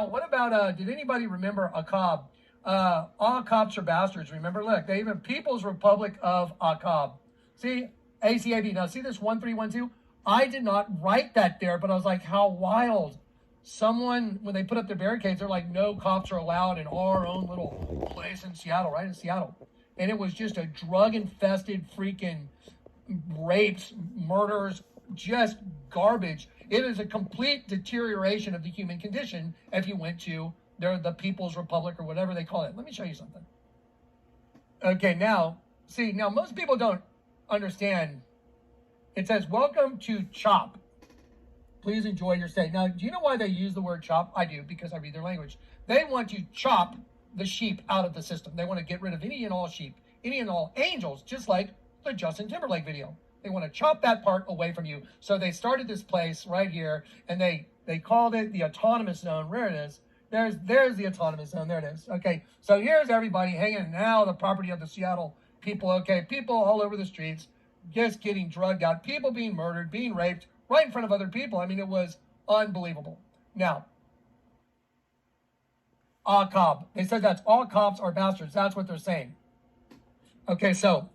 now, what about, did anybody remember ACAB? All cops are bastards, remember? Look, they even People's Republic of ACAB. See, ACAB. Now, see this 1312? I did not write that there, but I was like, how wild. Someone, when they put up their barricades, they're like, no cops are allowed in our own little place in Seattle, right in Seattle. And it was just a drug-infested freaking rapes, murders, just garbage. It is a complete deterioration of the human condition if you went to the People's Republic or whatever they call it. Let me show you something. Okay, now, see, now most people don't understand. It says, welcome to CHOP. Please enjoy your stay. Now, do you know why they use the word chop? I do, because I read their language. They want to chop the sheep out of the system. They want to get rid of any and all sheep, any and all angels, just like the Justin Timberlake video. They want to chop that part away from you. So they started this place right here, and they called it the autonomous zone. Where it is. There's the autonomous zone. There it is. Okay, so here's everybody hanging now the property of the Seattle people. Okay, people all over the streets just getting drugged out, people being murdered, being raped, right in front of other people. I mean, it was unbelievable. Now, ACAB. They said that's all cops are bastards. That's what they're saying. Okay, so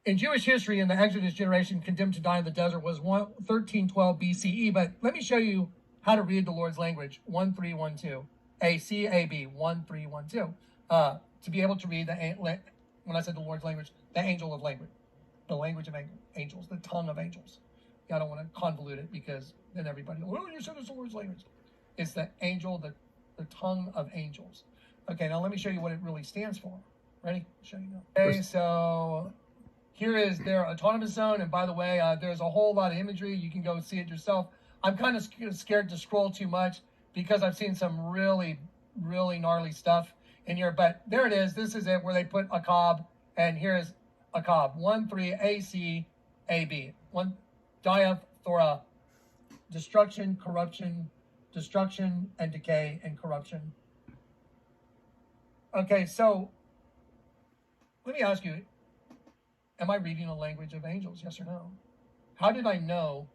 in Jewish history, in the Exodus generation condemned to die in the desert was 1312 BCE. But let me show you how to read the Lord's language. 1312. ACAB 1312. To be able to read when I said the Lord's language, the angel of language. The language of angels, the tongue of angels. I don't want to convolute it because then everybody, oh, you said it's the Lord's language. It's the angel, the tongue of angels. Okay, now let me show you what it really stands for. Ready? I'll show you now. Okay, so here is their autonomous zone. And by the way, there's a whole lot of imagery. You can go see it yourself. I'm kind of scared to scroll too much because I've seen some really, really gnarly stuff in here. But there it is. This is it where they put ACAB. And here's ACAB. 13 ACAB. One. Diaphora, destruction, corruption, destruction and decay and corruption. Okay, so let me ask you, am I reading a language of angels? Yes or no? How did I know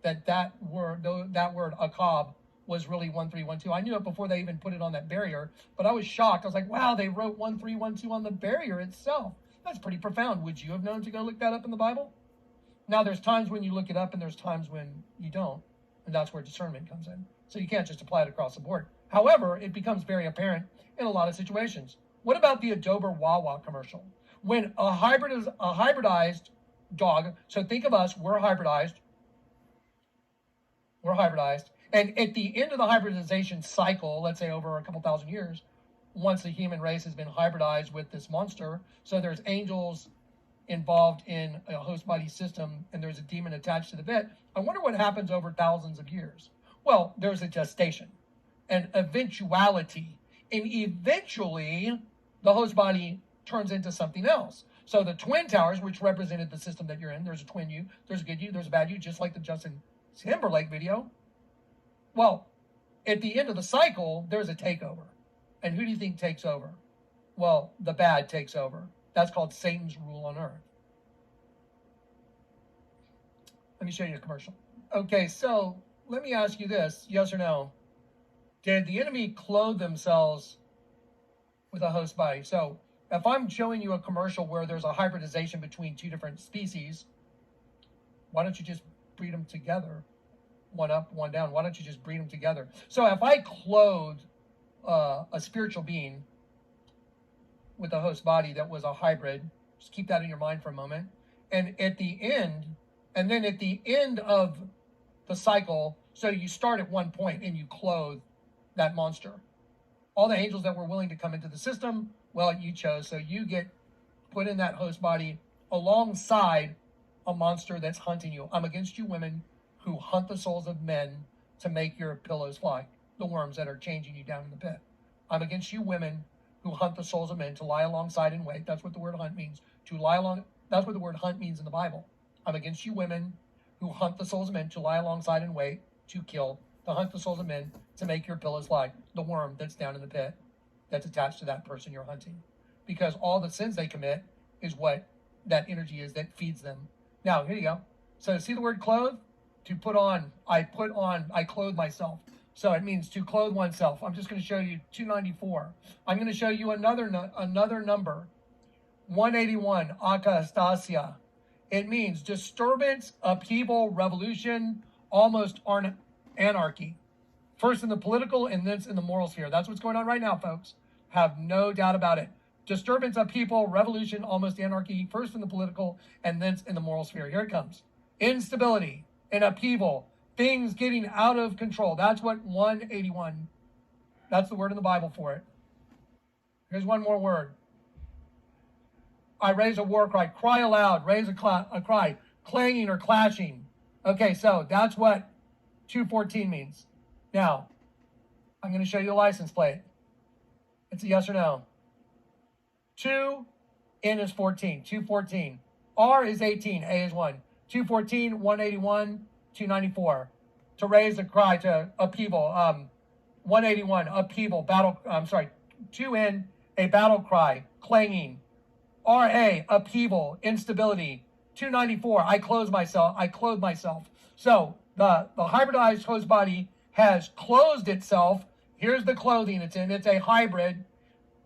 that word ACAB was really 1312? I knew it before they even put it on that barrier, but I was shocked. I was like, wow, they wrote 1312 on the barrier itself. That's pretty profound. Would you have known to go look that up in the Bible? Now, there's times when you look it up and there's times when you don't, and that's where discernment comes in. So you can't just apply it across the board. However, it becomes very apparent in a lot of situations. What about the Adobe Wawa commercial? When a hybridized dog, so think of us, we're hybridized, and at the end of the hybridization cycle, let's say over a couple thousand years, once the human race has been hybridized with this monster, so there's angels involved in a host body system, and there's a demon attached to the bit. I wonder what happens over thousands of years. Well, there's a gestation, an eventuality, and eventually the host body turns into something else. So the twin towers, which represented the system that you're in, there's a twin you, there's a good you, there's a bad you, just like the Justin Timberlake video. Well, at the end of the cycle, there's a takeover. And who do you think takes over? Well, the bad takes over. That's called Satan's rule on earth. Let me show you a commercial. Okay, so let me ask you this, yes or no? Did the enemy clothe themselves with a host body? So if I'm showing you a commercial where there's a hybridization between two different species, why don't you just breed them together? One up, one down. Why don't you just breed them together? So if I clothed a spiritual being with a host body that was a hybrid, just keep that in your mind for a moment. And at the end of the cycle, so you start at one point and you clothe that monster. All the angels that were willing to come into the system, well, you chose. So you get put in that host body alongside a monster that's hunting you. I'm against you women who hunt the souls of men to make your pillows fly, the worms that are changing you down in the pit. I'm against you women who hunt the souls of men to lie alongside and wait. That's what the word hunt means. To lie along. That's what the word hunt means in the Bible. I'm against you women who hunt the souls of men to lie alongside and wait, to kill, to hunt the souls of men to make your pillows fly. The worm that's down in the pit that's attached to that person you're hunting. Because all the sins they commit is what that energy is that feeds them. Now, here you go. So see the word clothe? To put on, I clothe myself. So it means to clothe oneself. I'm just going to show you 294. I'm going to show you another number, 181, akastasia. It means disturbance, upheaval, revolution, almost anarchy. First in the political and then in the moral sphere. That's what's going on right now, folks. Have no doubt about it. Disturbance, upheaval, revolution, almost anarchy. First in the political and then in the moral sphere. Here it comes. Instability and upheaval. Things getting out of control. That's what 181. That's the word in the Bible for it. Here's one more word. I raise a war cry. Cry aloud. Raise a cry. Clanging or clashing. Okay, so that's what 214 means. Now, I'm going to show you the license plate. It's a yes or no. 2, N is 14. 214. R is 18. A is 1. 214, 181, 294. To raise a cry, to upheaval. 181, upheaval, battle. 2N, a battle cry, clanging. RA, upheaval, instability. 294, I clothe myself. So the hybridized host body has closed itself. Here's the clothing it's in. It's a hybrid.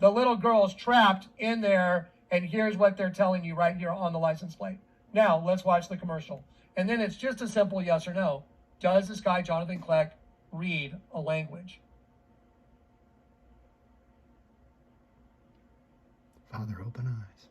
The little girl's trapped in there, and here's what they're telling you right here on the license plate. Now, let's watch the commercial. And then it's just a simple yes or no. Does this guy, Jonathan Kleck, read a language? Father, open eyes.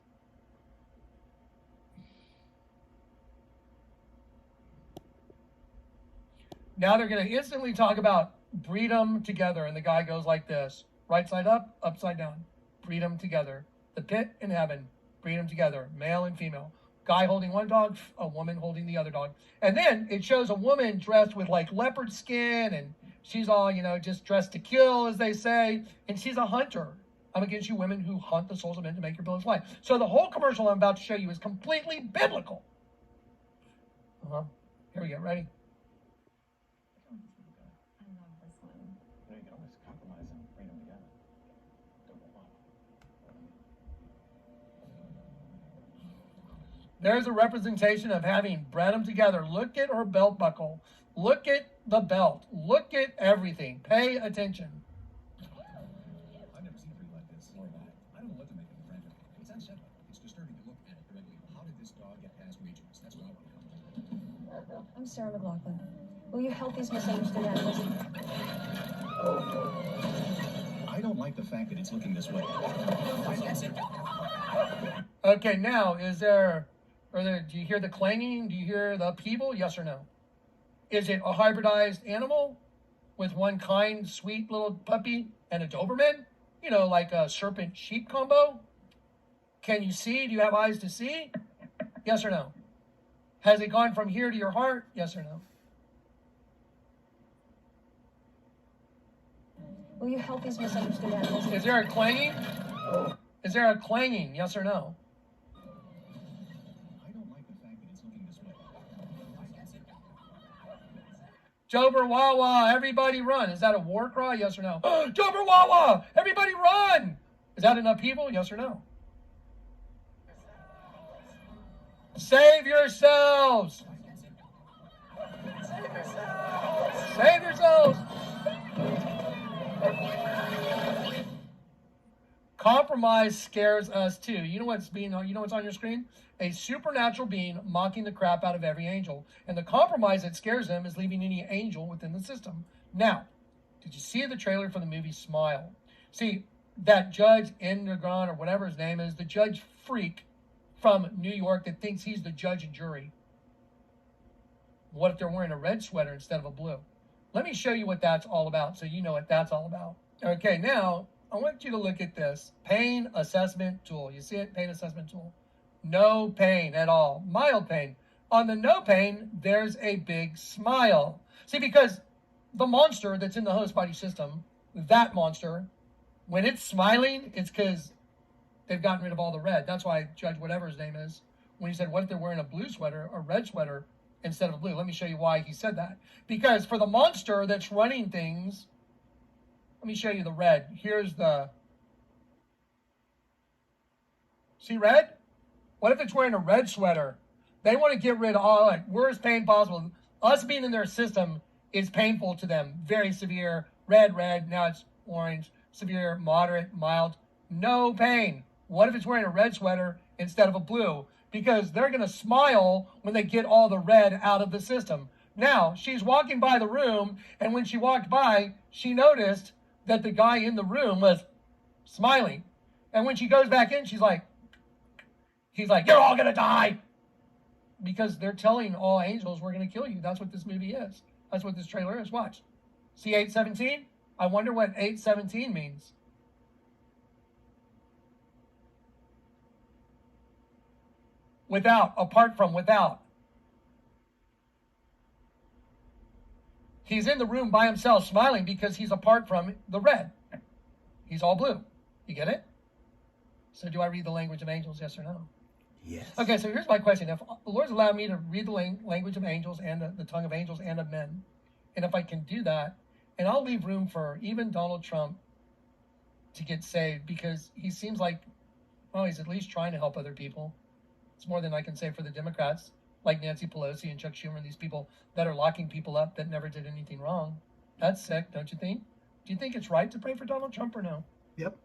Now they're going to instantly talk about breed them together. And the guy goes like this. Right side up, upside down. Breed them together. The pit in heaven. Breed them together. Male and female. Guy holding one dog, a woman holding the other dog. And then it shows a woman dressed with like leopard skin, and she's all, just dressed to kill, as they say. And she's a hunter. I'm against you women who hunt the souls of men to make your bills fly. So the whole commercial I'm about to show you is completely biblical. Here we go. Ready? There's a representation of having bred them together. Look at her belt buckle. Look at the belt. Look at everything. Pay attention. I've never seen a breed like this. I don't know what to make of the brand. It's unsettling. It's disturbing to look at it directly. How did this dog get past Regents? That's what I want to know. I'm Sarah McLaughlin. Will you help these misunderstood animals? I don't like the fact that it's looking this way. Okay, now, do you hear the clanging? Do you hear the upheaval? Yes or no? Is it a hybridized animal with one kind, sweet little puppy and a Doberman? Like a serpent sheep combo? Can you see? Do you have eyes to see? Yes or no? Has it gone from here to your heart? Yes or no? Will you help these misunderstood animals? Is there a clanging? Is there a clanging? Yes or no? I don't like the fact that it's looking this way. Jober Wawa, everybody run. Is that a war cry? Yes or no? Jober Wawa, everybody run. Is that an upheaval? Yes or no? Save yourselves. Save yourselves. Compromise scares us too. You know what's on your screen? A supernatural being mocking the crap out of every angel. And the compromise that scares them is leaving any angel within the system. Now, did you see the trailer for the movie Smile? See, that Judge Endergron, or whatever his name is, the judge freak from New York that thinks he's the judge and jury. What if they're wearing a red sweater instead of a blue? Let me show you what that's all about so you know what that's all about. Okay, now, I want you to look at this. Pain assessment tool. You see it? Pain assessment tool. No pain at all. Mild pain. On the no pain, there's a big smile. See, because the monster that's in the host body system, that monster, when it's smiling, it's because they've gotten rid of all the red. That's why Judge whatever his name is, when he said, what if they're wearing a blue sweater or red sweater instead of blue? Let me show you why he said that. Because for the monster that's running things, let me show you the red. Here's the... See red? What if it's wearing a red sweater? They want to get rid of all, like, worst pain possible. Us being in their system is painful to them. Very severe. Red, red. Now it's orange. Severe, moderate, mild. No pain. What if it's wearing a red sweater instead of a blue? Because they're going to smile when they get all the red out of the system. Now, she's walking by the room, and when she walked by, she noticed that the guy in the room was smiling. And when she goes back in, he's like, you're all going to die. Because they're telling all angels, we're going to kill you. That's what this movie is. That's what this trailer is. Watch. See 8:17? I wonder what 8:17 means. Without, apart from, without. He's in the room by himself smiling because he's apart from the red. He's all blue. You get it? So do I read the language of angels, yes or no? Yes. Okay, so here's my question. If the Lord's allowed me to read the language of angels and the tongue of angels and of men, and if I can do that, and I'll leave room for even Donald Trump to get saved because he seems like, well, he's at least trying to help other people. It's more than I can say for the Democrats, like Nancy Pelosi and Chuck Schumer and these people that are locking people up that never did anything wrong. That's sick, don't you think? Do you think it's right to pray for Donald Trump or no? Yep.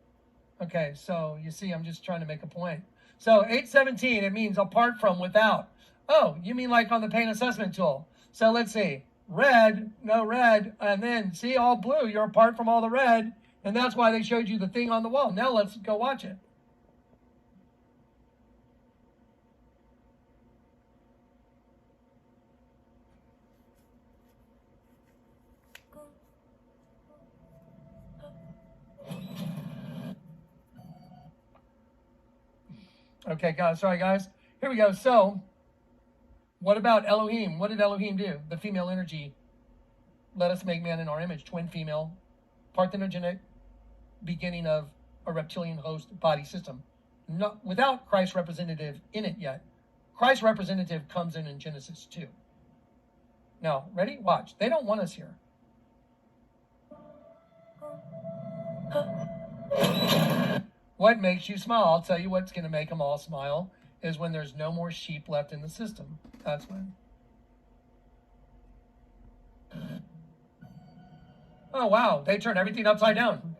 Okay, so you see, I'm just trying to make a point. So 8:17, it means apart from, without. Oh, you mean like on the pain assessment tool. So let's see. Red, no red, and then see all blue. You're apart from all the red, and that's why they showed you the thing on the wall. Now let's go watch it. Okay, guys, sorry, guys. Here we go. So, what about Elohim? What did Elohim do? The female energy. Let us make man in our image. Twin female, parthenogenic, beginning of a reptilian host body system. Not, without Christ representative in it yet. Christ representative comes in Genesis 2. Now, ready? Watch. They don't want us here. What makes you smile? I'll tell you what's going to make them all smile is when there's no more sheep left in the system. That's when. Oh, wow. They turn everything upside down.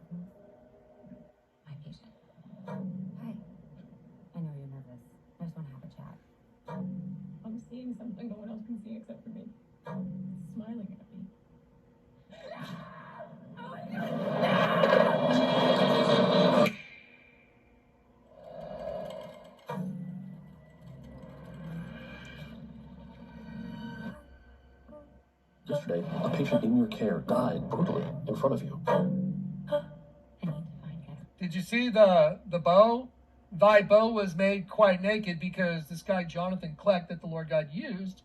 Hi, patient. Hi. I know you're nervous. I just want to have a chat. I'm seeing something no one else can see except for me. It's smiling at me. Yesterday, a patient in your care died brutally in front of you. I need to find it. Did you see the bow? Thy bow was made quite naked because this guy Jonathan Kleck that the Lord God used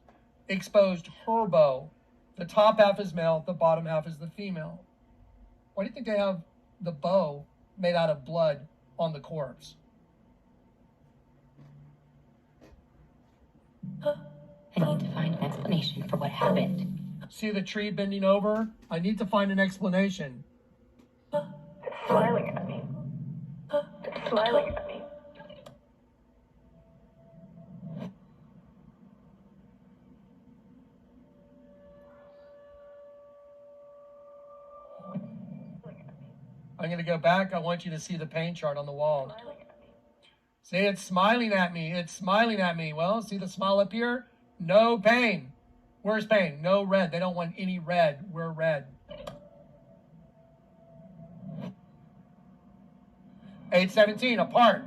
exposed her bow. The top half is male, the bottom half is the female. Why do you think they have the bow made out of blood on the corpse? I need to find an explanation for what happened. See the tree bending over? I need to find an explanation. It's smiling at me. It's smiling at me. I'm going to go back. I want you to see the pain chart on the wall. See, it's smiling at me. It's smiling at me. Well, see the smile up here? No pain. Where's pain? No red. They don't want any red. We're red. 8:17, apart.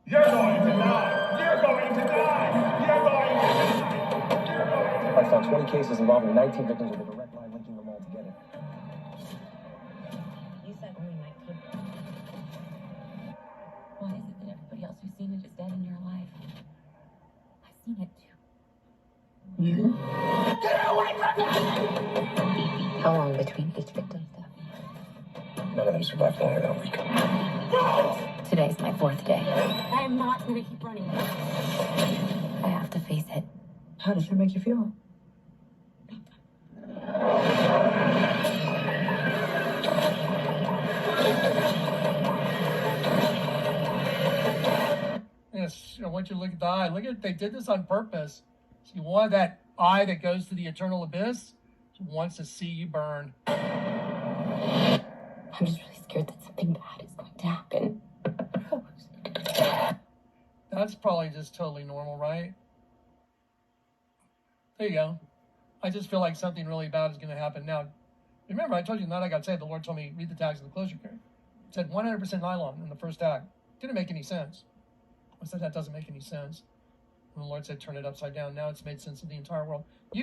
You're going to die. You're going to die. You're going to die. I found 20 cases involving 19 victims with a direct line linking them all together. You said only 19. Why is it that everybody else who's seen it is dead in your life? I've seen it too. How long between each victim's death? None of them survived longer than a week. Today's my 4th day. I am not going to keep running. I have to face it. How does it make you feel? I want you to look at the eye. Look at, they did this on purpose. So you want that eye that goes to the eternal abyss? He wants to see you burn. I'm just really scared that something bad is going to happen. That's probably just totally normal, right? There you go. I just feel like something really bad is going to happen. Now, remember, I told you that I got saved. The Lord told me, read the tags of the closure period. It said 100% nylon in the first tag. Didn't make any sense. I said, that doesn't make any sense. And the Lord said, turn it upside down. Now it's made sense of the entire world.